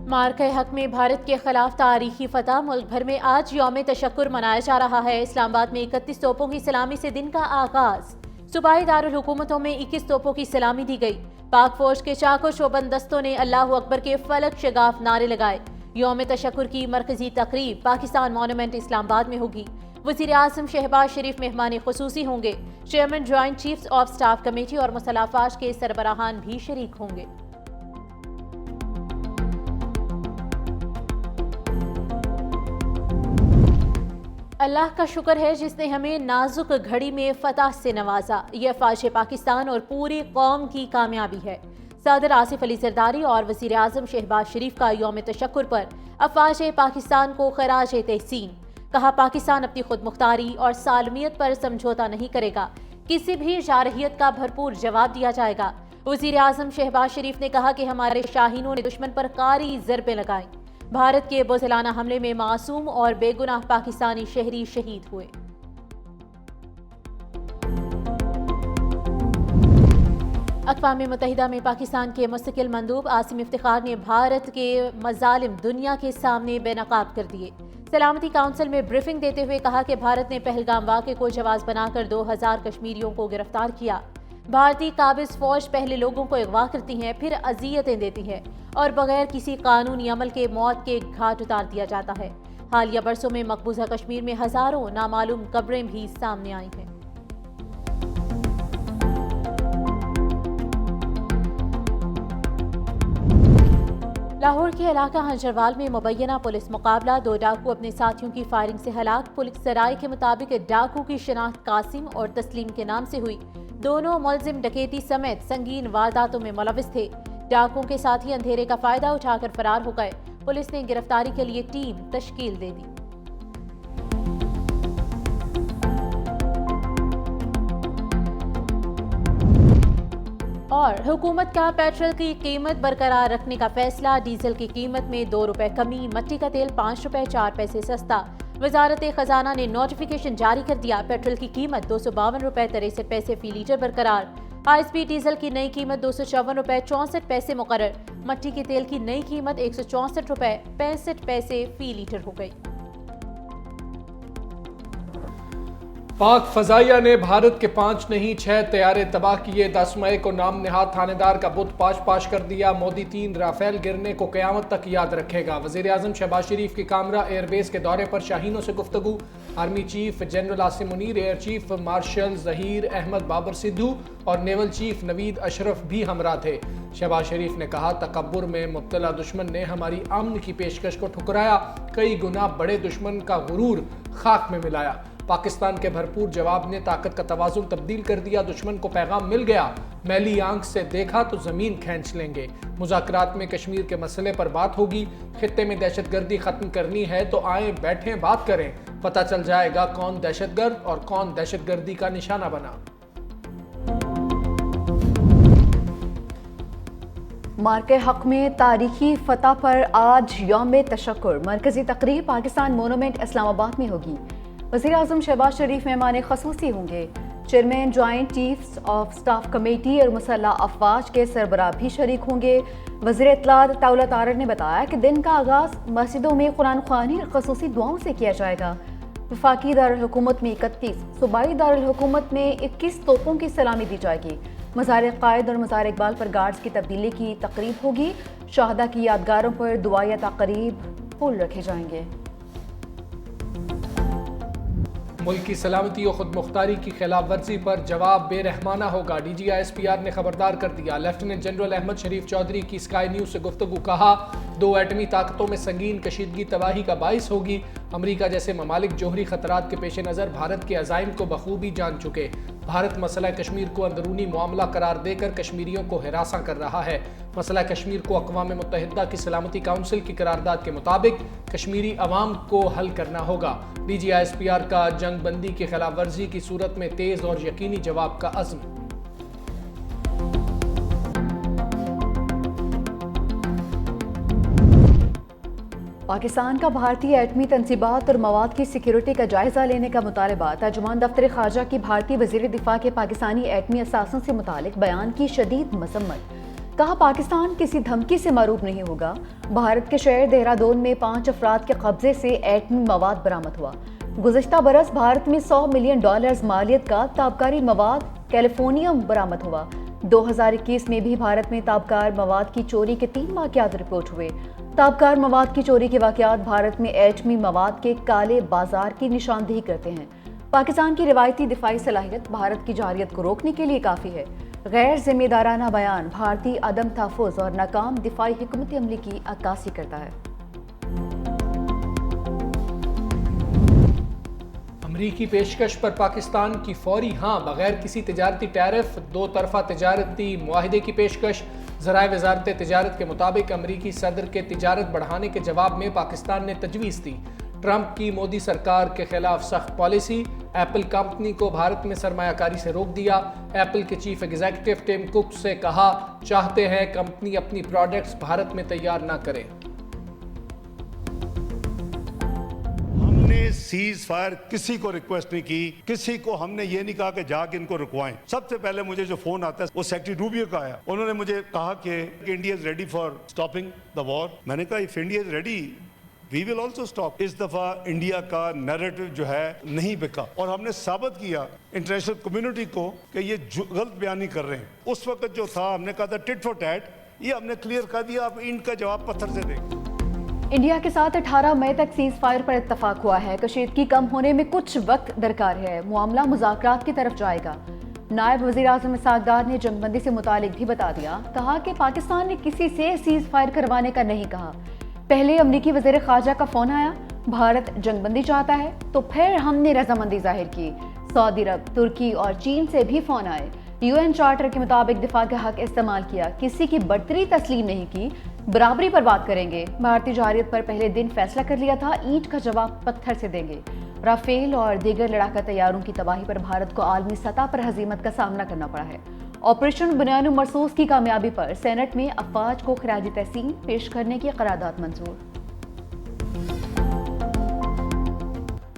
مارکہ حق میں بھارت کے خلاف تاریخی فتح، ملک بھر میں آج یوم تشکر منایا جا رہا ہے۔ اسلام آباد میں 31 توپوں کی سلامی سے دن کا آغاز، صوبائی دارالحکومتوں میں 21 توپوں کی سلامی دی گئی۔ پاک فوج کے چاق و چوبند دستوں نے اللہ اکبر کے فلک شگاف نعرے لگائے۔ یوم تشکر کی مرکزی تقریب پاکستان مونومنٹ اسلام آباد میں ہوگی۔ وزیر اعظم شہباز شریف مہمان خصوصی ہوں گے۔ Chairman joint chiefs of staff committee اور مسلح افواج کے سربراہان بھی شریک ہوں گے۔ اللہ کا شکر ہے جس نے ہمیں نازک گھڑی میں فتح سے نوازا، یہ افواج پاکستان اور پوری قوم کی کامیابی ہے۔ صدر آصف علی زرداری اور وزیر اعظم شہباز شریف کا یوم تشکر پر افواج پاکستان کو خراج تحسین۔ کہا پاکستان اپنی خود مختاری اور سالمیت پر سمجھوتا نہیں کرے گا، کسی بھی جارحیت کا بھرپور جواب دیا جائے گا۔ وزیر اعظم شہباز شریف نے کہا کہ ہمارے شاہینوں نے دشمن پر کاری ضربیں لگائیں۔ بھارت کے بزدلانہ حملے میں معصوم اور بے گناہ پاکستانی شہری شہید ہوئے۔ اقوام متحدہ میں پاکستان کے مستقل مندوب عاصم افتخار نے بھارت کے مظالم دنیا کے سامنے بے نقاب کر دیے۔ سلامتی کونسل میں بریفنگ دیتے ہوئے کہا کہ بھارت نے پہلگام واقعے کو جواز بنا کر 2000 کشمیریوں کو گرفتار کیا۔ بھارتی قابض فوج پہلے لوگوں کو اغوا کرتی ہیں، پھر اذیتیں دیتی ہے اور بغیر کسی قانونی عمل کے موت کے گھاٹ اتار دیا جاتا ہے۔ حالیہ برسوں میں مقبوضہ کشمیر میں ہزاروں نامعلوم قبریں بھی سامنے آئی ہیں۔ لاہور کے علاقہ ہنجروال میں مبینہ پولیس مقابلہ، 2 ڈاکو اپنے ساتھیوں کی فائرنگ سے ہلاک۔ پولیس ذرائع کے مطابق ڈاکو کی شناخت قاسم اور تسلیم کے نام سے ہوئی۔ دونوں ملزم ڈکیتی سمیت سنگین وارداتوں میں ملوث تھے۔ ڈاکوؤں کے ساتھی اندھیرے کا فائدہ اٹھا کر فرار ہو گئے۔ پولیس نے گرفتاری کے لیے ٹیم تشکیل دے دی۔ اور حکومت کا پیٹرول کی قیمت برقرار رکھنے کا فیصلہ، ڈیزل کی قیمت میں 2 روپے کمی، مٹی کا تیل 5 روپے 4 پیسے سستا۔ وزارت خزانہ نے نوٹیفیکیشن جاری کر دیا، پیٹرول کی قیمت 252 روپے 63 پیسے فی لیٹر برقرار۔ ہائی سپیڈ ڈیزل کی نئی قیمت 254 روپے 64 پیسے مقرر۔ مٹی کے تیل کی نئی قیمت 164 روپے 65 پیسے فی لیٹر ہو گئی۔ پاک فضائیہ نے بھارت کے 5 نہیں 6 طیارے تباہ کیے، 10 مئی کو نام نہاد تھانے دار کا بت پاش کر دیا۔ مودی 3 رافیل گرنے کو قیامت تک یاد رکھے گا۔ وزیر اعظم شہباز شریف کی کامرا ایئر بیس کے دورے پر شاہینوں سے گفتگو۔ Army chief general Asim Munir, air chief marshal Zaheer Ahmed Babar Sidhu اور نیول چیف نوید اشرف بھی ہمراہ تھے۔ شہباز شریف نے کہا تکبر میں مبتلا دشمن نے ہماری امن کی پیشکش کو ٹھکرایا، کئی گنا بڑے دشمن کا غرور خاک میں ملایا۔ پاکستان کے بھرپور جواب نے طاقت کا توازن تبدیل کر دیا، دشمن کو پیغام مل گیا، میلی آنکھ سے دیکھا تو زمین کھینچ لیں گے۔ مذاکرات میں کشمیر کے مسئلے پر بات ہوگی، خطے میں دہشت گردی ختم کرنی ہے تو آئیں بیٹھیں بات کریں، پتہ چل جائے گا کون دہشت گرد اور کون دہشت گردی کا نشانہ بنا۔ مارکہ حق میں تاریخی فتح پر آج یوم تشکر، مرکزی تقریب پاکستان مونومنٹ اسلام آباد میں ہوگی۔ وزیر اعظم شہباز شریف مہمان خصوصی ہوں گے۔ Chairman joint chiefs of staff committee اور مسلح افواج کے سربراہ بھی شریک ہوں گے۔ وزیر اطلاعات دولت آرر نے بتایا کہ دن کا آغاز مسجدوں میں قرآن خوانی اور خصوصی دعاؤں سے کیا جائے گا۔ وفاقی دارالحکومت میں 31، صوبائی دارالحکومت میں 21 توپوں کی سلامی دی جائے گی۔ مزار قائد اور مزار اقبال پر گارڈز کی تبدیلی کی تقریب ہوگی۔ شہداء کی یادگاروں پر دعائیہ تقریب پھول رکھے جائیں گے۔ ملک کی سلامتی و خود مختاری کی خلاف ورزی پر جواب بے رحمانہ ہوگا، D G S P R نے خبردار کر دیا۔ لیفٹیننٹ جنرل احمد شریف چودھری کی اسکائی نیوز سے گفتگو، کہا 2 ایٹمی طاقتوں میں سنگین کشیدگی تباہی کا باعث ہوگی۔ امریکہ جیسے ممالک جوہری خطرات کے پیش نظر بھارت کے عزائم کو بخوبی جان چکے۔ بھارت مسئلہ کشمیر کو اندرونی معاملہ قرار دے کر کشمیریوں کو ہراساں کر رہا ہے۔ مسئلہ کشمیر کو اقوام متحدہ کی سلامتی کونسل کی قرارداد کے مطابق کشمیری عوام کو حل کرنا ہوگا۔ D G S P R کا جنگ بندی کی خلاف ورزی کی صورت میں تیز اور یقینی جواب کا عزم۔ پاکستان کا بھارتی ایٹمی تنصیبات اور مواد کی سیکیورٹی کا جائزہ لینے کا مطالبہ، ترجمان دفتر خارجہ کی بھارتی وزیر دفاع کے پاکستانی ایٹمی اثاثوں سے متعلق بیان کی شدید مذمت۔ کہا پاکستان کسی دھمکی سے معروف نہیں ہوگا. بھارت کے شہر دہرادون میں 5 افراد کے قبضے سے ایٹمی مواد برآمد ہوا. گزشتہ برس بھارت میں $100 ملین مالیت کا تابکاری مواد کیلیفورنیم برآمد ہوا. 2021 میں بھی بھارت میں تابکار مواد کی چوری کے 3 واقعات رپورٹ ہوئے. تابکار مواد کی چوری کے واقعات بھارت میں ایٹمی مواد کے کالے بازار کی نشاندہی کرتے ہیں. پاکستان کی روایتی دفاعی صلاحیت بھارت کی جارحیت کو روکنے کے لیے کافی ہے. غیر ذمہ دارانہ بیان بھارتی عدم تحفظ اور ناکام دفاعی حکمت عملی کی عکاسی کرتا ہے. امریکی پیشکش پر پاکستان کی فوری ہاں بغیر کسی تجارتی ٹیرف 2 طرفہ تجارتی معاہدے کی پیشکش. ذرائع وزارت تجارت کے مطابق امریکی صدر کے تجارت بڑھانے کے جواب میں پاکستان نے تجویز دی. ٹرمپ کی مودی سرکار کے خلاف سخت پالیسی. ایپل کمپنی کو بھارت میں سرمایہ کاری سے روک دیا. ایپل کے چیف ایگزیکٹو ٹم کک سے کہا چاہتے ہیں کمپنی اپنی پروڈکٹس بھارت میں تیار نہ کرے. ہم نے سیز فائر کسی کو ریکویسٹ نہیں کی, کسی کو ہم نے یہ نہیں کہا کہ جا کے ان کو رکوائیں. سب سے پہلے مجھے جو فون آتا ہے وہ سیکٹری روبیو کا آیا. انہوں نے مجھے کہا کہ India is ready for stopping the war. میں نے کہا if India is ready we will also stop. اس دفعہ انڈیا کا نیریٹو جو ہے نہیں بکا اور ہم نے ثابت کیا انٹرنیشنل کمیونٹی کو کہ یہ غلط بیانی کر رہے ہیں. اس وقت جو تھا ہم نے کہا تھا ٹٹ فار ٹیٹ, یہ ہم نے کلیئر کر دیا, اب ان کا جواب پتھر سے دیں. انڈیا کے ساتھ 18 مئی تک سیز فائر پر اتفاق ہوا ہے. کشیدگی کم ہونے میں کچھ وقت درکار ہے. معاملہ مذاکرات کی طرف جائے گا. نائب وزیر اعظم اسحاق ڈار نے جنگ بندی سے متعلق بھی بتا دیا. کہا کہ پاکستان نے کسی سے سیز فائر کروانے کا نہیں کہا. پہلے امریکی وزیر خارجہ کا فون آیا, بھارت جنگ بندی چاہتا ہے, تو پھر ہم نے رضامندی ظاہر کی. سعودی عرب, ترکی اور چین سے بھی فون آئے. UN چارٹر کے مطابق دفاع کا حق استعمال کیا, کسی کی برتری تسلیم نہیں کی, برابری پر بات کریں گے. بھارتی جارحیت پر پہلے دن فیصلہ کر لیا تھا, اینٹ کا جواب پتھر سے دیں گے. رافیل اور دیگر لڑاکا طیاروں کی تباہی پر بھارت کو عالمی سطح پر ہزیمت کا سامنا کرنا پڑا ہے. آپریشن بنیان مرصوص کی کامیابی پر سینٹ میں افواج کو خراج تحسین پیش کرنے کی قرارداد منظور.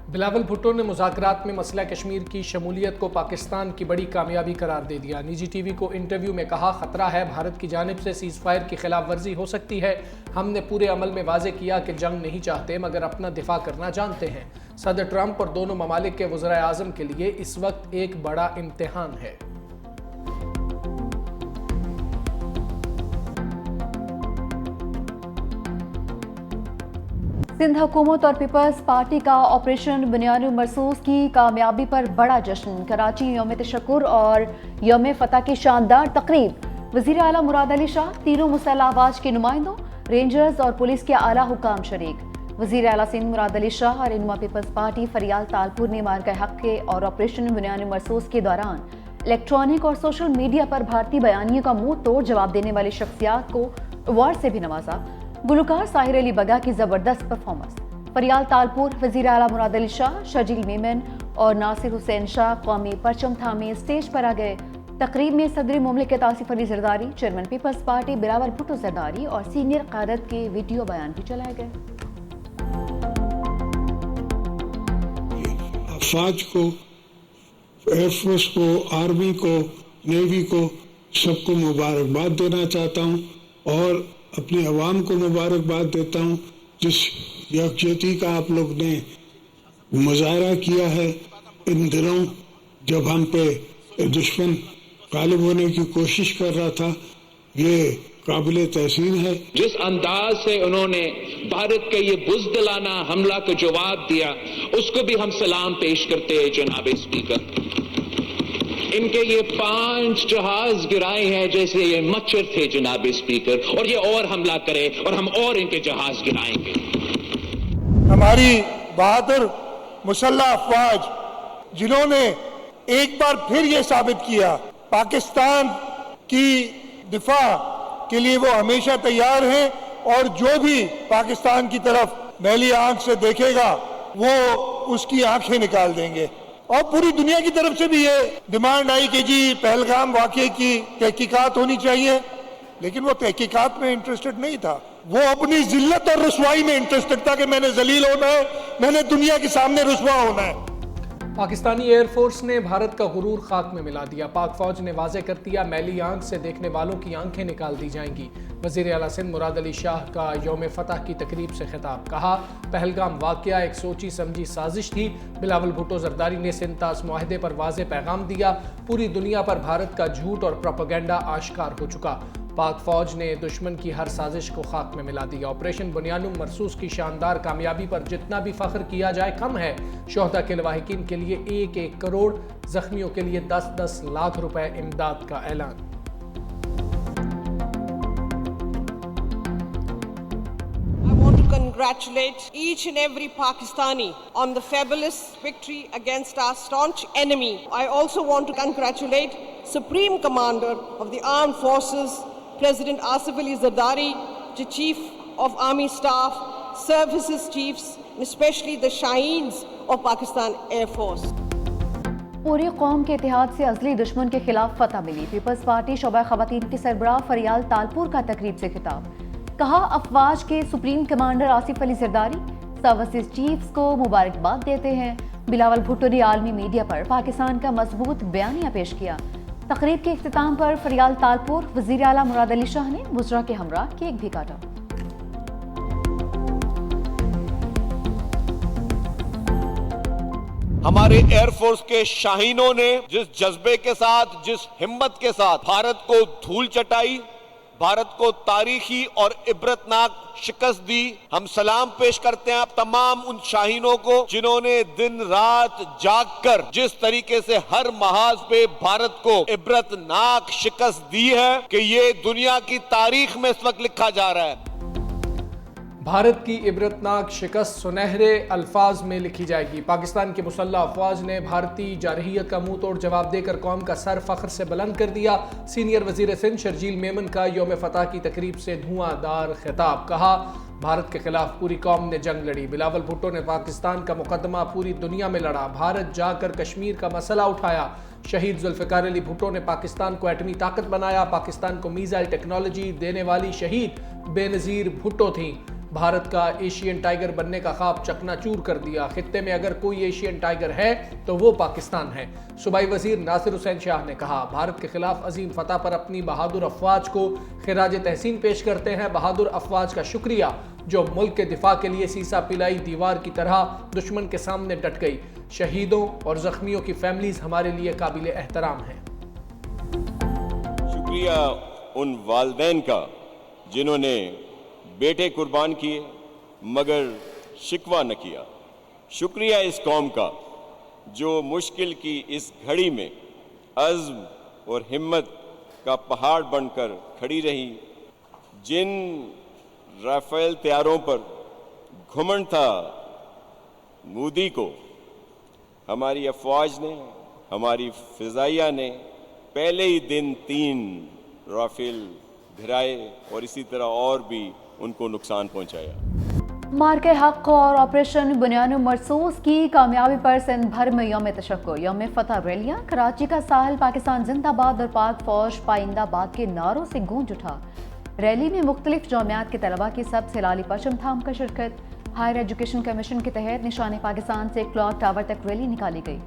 بلاول بھٹو نے مذاکرات میں مسئلہ کشمیر کی شمولیت کو پاکستان کی بڑی کامیابی قرار دے دیا. نجی ٹی وی کو انٹرویو میں کہا خطرہ ہے بھارت کی جانب سے سیز فائر کی خلاف ورزی ہو سکتی ہے. ہم نے پورے عمل میں واضح کیا کہ جنگ نہیں چاہتے مگر اپنا دفاع کرنا جانتے ہیں. صدر ٹرمپ اور دونوں ممالک کے وزرائے اعظم کے لیے اس وقت ایک بڑا امتحان ہے. سندھ حکومت اور پیپلز پارٹی کا آپریشن بنیان مرصوص کی کامیابی پر بڑا جشن. کراچی یوم تشکر اور یوم فتح کی شاندار تقریب. وزیر اعلیٰ مراد علی شاہ, تینوں مسلح افواج کے نمائندوں, رینجرز اور پولیس کے اعلیٰ حکام شریک. وزیر اعلیٰ سندھ مراد علی شاہ اور رہنما پیپلز پارٹی فریال تالپور نے مارکہ حق کے اور آپریشن بنیان مرصوص کے دوران الیکٹرانک اور سوشل میڈیا پر بھارتی بیانیوں کا منہ توڑ جواب دینے والی شخصیات کو ایوارڈ سے بھی نوازا. گلوکار ساحر علی بگا کی زبردست پرفارمنس. فریال تالپور, وزیر اعلیٰ مراد علی شاہ, شرجیل میمن اور ناصر حسین شاہ قومی پرچم تھامے اسٹیج پر آ گئے. تقریب میں صدر مملکت آصف علی زرداری, چیئرمین پیپلز پارٹی بلاول بھٹو زرداری اور سینئر قیادت کے ویڈیو بیان بھی چلائے گئے. افواج کو, ایئر فورس کو, آرمی کو, نیوی کو, سب کو مبارکباد دینا چاہتا ہوں اور اپنے عوام کو مبارکباد دیتا ہوں جس یکجہتی کا آپ لوگ نے مظاہرہ کیا ہے ان دنوں جب ہم پہ دشمن غالب ہونے کی کوشش کر رہا تھا. یہ قابل تحسین ہے. جس انداز سے انہوں نے بھارت کا یہ بزدلانہ حملہ کا جواب دیا اس کو بھی ہم سلام پیش کرتے ہیں جناب اسپیکر. ان کے یہ 5 جہاز گرائے ہیں جیسے یہ مچھر تھے جناب اسپیکر, اور یہ اور حملہ کرے اور ہم اور ان کے جہاز گرائیں گے. ہماری بہادر مسلح افواج جنہوں نے ایک بار پھر یہ ثابت کیا پاکستان کی دفاع کے لیے وہ ہمیشہ تیار ہیں, اور جو بھی پاکستان کی طرف میلی آنکھ سے دیکھے گا وہ اس کی آنکھیں نکال دیں گے. اور پوری دنیا کی طرف سے بھی یہ ڈیمانڈ آئی کہ جی پہلگام واقعے کی تحقیقات ہونی چاہیے, لیکن وہ تحقیقات میں انٹرسٹڈ نہیں تھا. وہ اپنی ذلت اور رسوائی میں انٹرسٹڈ تھا کہ میں نے ذلیل ہونا ہے, میں نے دنیا کے سامنے رسوا ہونا ہے. پاکستانی ایئر فورس نے بھارت کا غرور خاک میں ملا دیا. پاک فوج نے واضح کر دیا میلی آنکھ سے دیکھنے والوں کی آنکھیں نکال دی جائیں گی. وزیر اعلیٰ سندھ مراد علی شاہ کا یوم فتح کی تقریب سے خطاب. کہا پہلگام واقعہ ایک سوچی سمجھی سازش تھی. بلاول بھٹو زرداری نے سندھ طاس معاہدے پر واضح پیغام دیا. پوری دنیا پر بھارت کا جھوٹ اور پروپیگنڈا آشکار ہو چکا. پاک فوج نے دشمن کی ہر سازش کو خاک میں ملا دیا. آپریشن بنیانم مرصوص کی شاندار کامیابی پر جتنا بھی فخر کیا جائے کم ہے. شہداء کے لواحقین کے لیے 1-1 کروڑ، زخمیوں کے لیے 10-10 لاکھ روپے امداد کا اعلان. I want to congratulate each and every Pakistani on the fabulous victory against our staunch enemy. I also want to congratulate Supreme Commander of the Armed Forces, President Asif Ali Zardari, the Chief of Army Staff, Services Chiefs, and especially the Shaheens of Pakistan Air Force. پوری قوم کے اتحاد سے ازلی دشمن کے خلاف فتح ملی. پیپلز پارٹی شعبہ خواتین کی سربراہ فریال تالپور کا تقریب سے خطاب. کہا افواج کے supreme commander Asif Ali Zardari services chiefs کو مبارکباد دیتے ہیں. بلاول بھٹو نے عالمی میڈیا پر پاکستان کا مضبوط بیانیہ پیش کیا. تقریب کے اختتام پر فریال تالپور وزیر اعلیٰ مراد علی شاہ نے وزراء کے ہمراہ کیک بھی کاٹا. ہمارے ایئر فورس کے شاہینوں نے جس جذبے کے ساتھ، جس ہمت کے ساتھ بھارت کو دھول چٹائی، بھارت کو تاریخی اور عبرتناک شکست دی، ہم سلام پیش کرتے ہیں تمام ان شاہینوں کو جنہوں نے دن رات جاگ کر جس طریقے سے ہر محاذ پہ بھارت کو عبرتناک شکست دی ہے کہ یہ دنیا کی تاریخ میں اس وقت لکھا جا رہا ہے. بھارت کی عبرتناک شکست سنہرے الفاظ میں لکھی جائے گی. پاکستان کی مسلح افواج نے بھارتی جارحیت کا منہ توڑ جواب دے کر قوم کا سر فخر سے بلند کر دیا. سینئر وزیر سندھ شرجیل میمن کا یوم فتح کی تقریب سے دھواں دار خطاب. کہا بھارت کے خلاف پوری قوم نے جنگ لڑی. بلاول بھٹو نے پاکستان کا مقدمہ پوری دنیا میں لڑا. بھارت جا کر کشمیر کا مسئلہ اٹھایا. شہید ذوالفقار علی بھٹو نے پاکستان کو ایٹمی طاقت بنایا. پاکستان کو میزائل ٹیکنالوجی دینے والی شہید بے نظیر بھٹو تھیں. بھارت کا ایشین ٹائیگر بننے کا خواب چکنا چور کر دیا. خطے میں اگر کوئی ایشین ٹائیگر ہے تو وہ پاکستان ہے. صوبائی وزیر ناصر حسین شاہ نے کہا بھارت کے خلاف عظیم فتح پر اپنی بہادر افواج کو خراج تحسین پیش کرتے ہیں. بہادر افواج کا شکریہ جو ملک کے دفاع کے لیے سیسا پلائی دیوار کی طرح دشمن کے سامنے ڈٹ گئی. شہیدوں اور زخمیوں کی فیملیز ہمارے لیے قابل احترام ہیں. شکریہ ان والدین کا جنہوں نے بیٹے قربان کیے مگر شکوہ نہ کیا. شکریہ اس قوم کا جو مشکل کی اس گھڑی میں عزم اور ہمت کا پہاڑ بن کر کھڑی رہی. جن رافیل طیاروں پر گھمنڈ تھا مودی کو، ہماری افواج نے، ہماری فضائیہ نے پہلے ہی دن 3 رافیل گھرائے اور اسی طرح اور بھی ان کو نقصان پہنچایا. مارکے حق اور آپریشن بنیانم مرصوص کی کامیابی پر سندھ بھر میں یوم تشکر، یوم فتح ریلیاں. کراچی کا ساحل پاکستان زندہ باد اور پاک فوج پائندہ باد کے نعروں سے گونج اٹھا. ریلی میں مختلف جامعات کے طلباء کی سب سے لالی پرچم تھام کر شرکت. ہائر ایجوکیشن کمیشن کے تحت نشان پاکستان سے کلاک ٹاور تک ریلی نکالی گئی.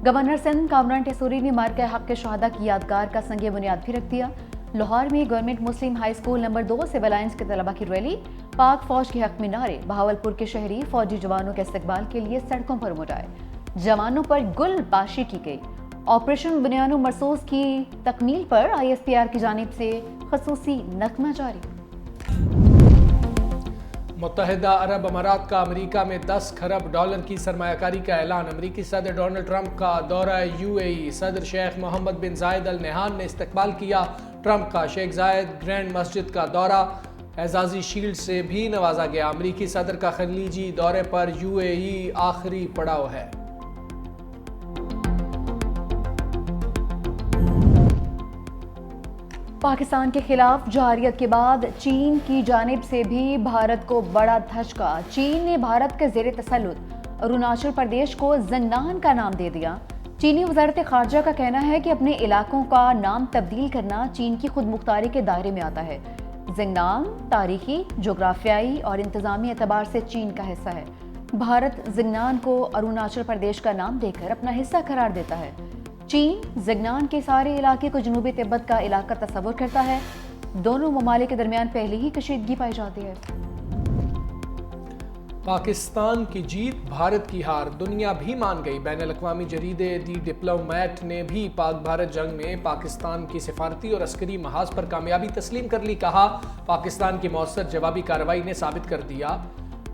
گورنر سندھ کامران ٹیسوری نے مارکے حق کے شہداء کی یادگار کا سنگ بنیاد بھی رکھ دیا. لاہور میں government Muslim high school number 2 Civil Lines کے طلباء کی ریلی. پاک فوج کے حق میں نعرے. بہاولپور کے شہری فوجی جوانوں کے استقبال کے لیے سڑکوں پر امٹ آئے. جوانوں پر گل باشی کی گئی. آپریشن بنیانم مرصوص کی تکمیل پر ISPR کی جانب سے خصوصی نغمہ جاری. متحدہ عرب امارات کا امریکہ میں 10 کھرب ڈالر کی سرمایہ کاری کا اعلان. امریکی صدر ڈونلڈ ٹرمپ کا دورہ UAE. صدر شیخ محمد بن زائد ال نہیان نے استقبال کیا. ٹرمپ کا شیخ زائد گرینڈ مسجد کا دورہ. اعزازی شیلڈ سے بھی نوازا گیا. امریکی صدر کا خلیجی دورے پر UAE آخری پڑاؤ ہے. پاکستان کے خلاف جارحیت کے بعد چین کی جانب سے بھی بھارت کو بڑا دھچکا. چین نے بھارت کے زیر تسلط اروناچل پردیش کو زنگنان کا نام دے دیا. چینی وزارت خارجہ کا کہنا ہے کہ اپنے علاقوں کا نام تبدیل کرنا چین کی خود مختاری کے دائرے میں آتا ہے. زنگنان تاریخی، جغرافیائی اور انتظامی اعتبار سے چین کا حصہ ہے. بھارت زنگنان کو اروناچل پردیش کا نام دے کر اپنا حصہ قرار دیتا ہے۔ چین زنگنان کے سارے علاقے کو جنوبی تبت کا علاقہ تصور کرتا ہے۔ دونوں ممالک کے درمیان پہلے ہی کشیدگی پائی جاتی ہے۔ پاکستان کی جیت، بھارت کی ہار، دنیا بھی مان گئی۔ بین الاقوامی جریدے دی ڈپلومیٹ نے بھی پاک بھارت جنگ میں پاکستان کی سفارتی اور عسکری محاذ پر کامیابی تسلیم کر لی۔ کہا، پاکستان کی مؤثر جوابی کارروائی نے ثابت کر دیا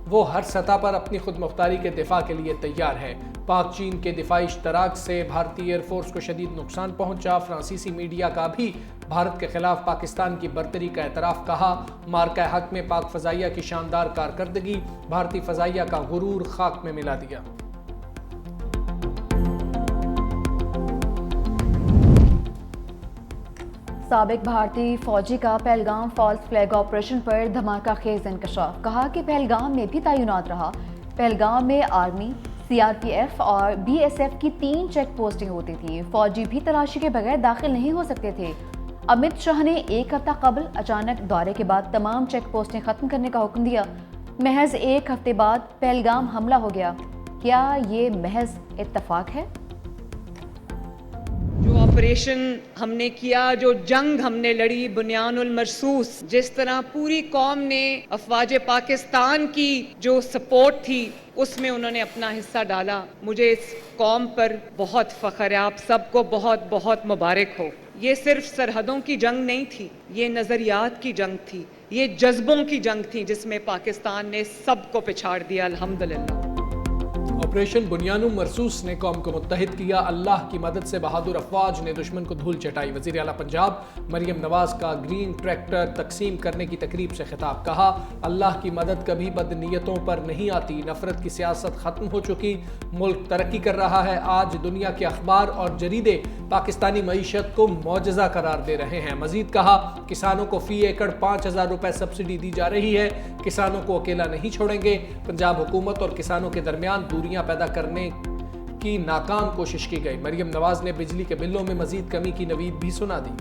وہ ہر سطح پر اپنی خود مختاری کے دفاع کے لیے تیار ہے۔ پاک چین کے دفاعی اشتراک سے بھارتی ایئر فورس کو شدید نقصان پہنچا۔ فرانسیسی میڈیا کا بھی بھارت کے خلاف پاکستان کی برتری کا اعتراف۔ کہا، مارکہ حق میں پاک فضائیہ کی شاندار کارکردگی، بھارتی فضائیہ کا غرور خاک میں ملا دیا۔ سابق بھارتی فوجی کا پہلگام فالس فلیگ آپریشن پر دھماکہ خیز انکشاف۔ کہا کہ پہلگام میں بھی تعینات رہا۔ پہلگام میں army, C R P F اور بی ایس ایف کی 3 چیک پوسٹیں ہوتی تھیں۔ فوجی بھی تلاشی کے بغیر داخل نہیں ہو سکتے تھے۔ امت شاہ نے 1 ہفتہ قبل اچانک دورے کے بعد تمام چیک پوسٹیں ختم کرنے کا حکم دیا۔ محض 1 ہفتے بعد پہلگام حملہ ہو گیا۔ کیا یہ محض اتفاق ہے؟ جو آپریشن ہم نے کیا، جو جنگ ہم نے لڑی بنیان المرصوص، جس طرح پوری قوم نے افواج پاکستان کی جو سپورٹ تھی اس میں انہوں نے اپنا حصہ ڈالا، مجھے اس قوم پر بہت فخر ہے۔ آپ سب کو بہت بہت مبارک ہو۔ یہ صرف سرحدوں کی جنگ نہیں تھی، یہ نظریات کی جنگ تھی، یہ جذبوں کی جنگ تھی جس میں پاکستان نے سب کو پچھاڑ دیا، الحمدللہ۔ آپریشن بنیان مرصوص نے قوم کو متحد کیا۔ اللہ کی مدد سے بہادر افواج نے دشمن کو دھول چٹائی۔ وزیر اعلیٰ پنجاب مریم نواز کا گرین ٹریکٹر تقسیم کرنے کی تقریب سے خطاب۔ کہا، اللہ کی مدد کبھی بد نیتوں پر نہیں آتی۔ نفرت کی سیاست ختم ہو چکی، ملک ترقی کر رہا ہے۔ آج دنیا کے اخبار اور جریدے پاکستانی معیشت کو معجزہ قرار دے رہے ہیں۔ مزید کہا، کسانوں کو فی ایکڑ 5,000 روپے سبسڈی دی جا رہی ہے۔ کسانوں کو اکیلا نہیں چھوڑیں گے۔ پنجاب حکومت اور کسانوں کے درمیان دوریاں پیدا کرنے کی ناکام کوشش کی گئی۔ مریم نواز نے بجلی کے بلوں میں مزید کمی کی نوید بھی سنا دی۔